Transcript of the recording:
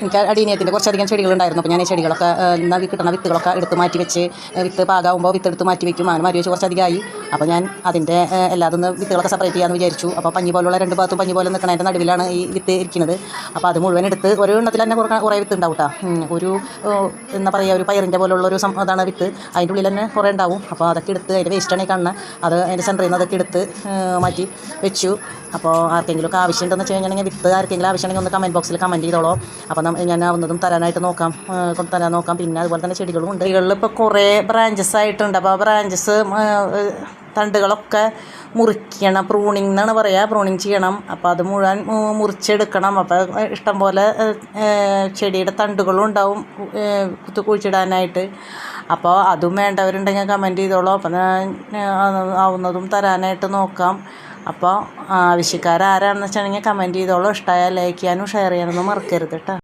എനിക്ക് അടീനിയത്തിൻ്റെ കുറച്ചധികം ചെടികളുണ്ടായിരുന്നു. അപ്പോൾ ഞാൻ ഈ ചെടികളൊക്കെ കിട്ടുന്ന വിത്തുകളൊക്കെ എടുത്ത് മാറ്റി വെച്ച് വിത്ത് പാകാവുമ്പോൾ വിത്തെടുത്ത് മാറ്റി വെക്കും. അങ്ങനെ മാറ്റി വെച്ച് കുറച്ചധികമായി. അപ്പോൾ ഞാൻ അതിൻ്റെ എല്ലാതൊന്ന് വിത്തുകളൊക്കെ സെപ്പറേറ്റ് ചെയ്യാമെന്ന് വിചാരിച്ചു. അപ്പോൾ പഞ്ഞി പോലുള്ള രണ്ട് ഭാഗത്തും പഞ്ഞി പോലെ നിൽക്കണതിൻ്റെ നടുവിലാണ് ഈ വിത്ത് ഇരിക്കുന്നത്. അപ്പോൾ അത് മുഴുവൻ എടുത്ത് ഒരു എണ്ണത്തിൽ തന്നെ കുറേ വിത്ത് ഉണ്ടാവും കേട്ടോ. ഒരു എന്താ പറയുക, ഒരു പയറിൻ്റെ പോലുള്ളൊരു അതാണ് വിത്ത്. അതിൻ്റെ ഉള്ളിൽ തന്നെ കുറേ ഉണ്ടാവും. അപ്പോൾ അതൊക്കെ എടുത്ത് അതിൻ്റെ വേസ്റ്റാണ് ഈ കാണുന്നത്. അത് അതിൻ്റെ സെൻറ്ററിൽ നിന്ന് അതൊക്കെ എടുത്ത് മാറ്റി വെച്ചു. അപ്പോൾ ആർക്കെങ്കിലും ഒക്കെ ആവശ്യമുണ്ടെന്ന് വെച്ച് കഴിഞ്ഞാൽ വിത്ത് ആർക്കെങ്കിലും ആവശ്യമുണ്ടെങ്കിൽ ഒന്ന് കമൻറ്റ് ബോക്സിൽ കമൻറ്റ് ചെയ്തോളൂ. അപ്പോൾ ഞാൻ ആവുന്നതും തരാനായിട്ട് തരാൻ നോക്കാം. പിന്നെ അതുപോലെ തന്നെ ചെടികളും ഉണ്ട്. ചെടികളിൽ ഇപ്പോൾ കുറേ ബ്രാഞ്ചസ് ആയിട്ടുണ്ട്. അപ്പോൾ ആ ബ്രാഞ്ചസ് തണ്ടുകളൊക്കെ മുറിക്കണം. പ്രൂണിങ് എന്നാണ് പറയുക. പ്രൂണിങ് ചെയ്യണം. അപ്പോൾ അത് മുഴുവൻ മുറിച്ചെടുക്കണം. അപ്പോൾ ഇഷ്ടംപോലെ ചെടിയുടെ തണ്ടുകളും ഉണ്ടാവും കുഴിച്ചിടാനായിട്ട്. അപ്പോൾ അതും വേണ്ടവരുണ്ടെങ്കിൽ കമൻറ്റ് ചെയ്തോളൂ. അപ്പോൾ ഞാൻ ആവുന്നതും തരാനായിട്ട് നോക്കാം. അപ്പോൾ ആവശ്യക്കാരാരാണെന്ന് വെച്ചിട്ടുണ്ടെങ്കിൽ കമൻറ്റ് ചെയ്തോളൂ. ഇഷ്ടമായാൽ ലൈക്ക് ചെയ്യാനും ഷെയർ ചെയ്യാനൊന്നും മറക്കരുത് കേട്ടോ.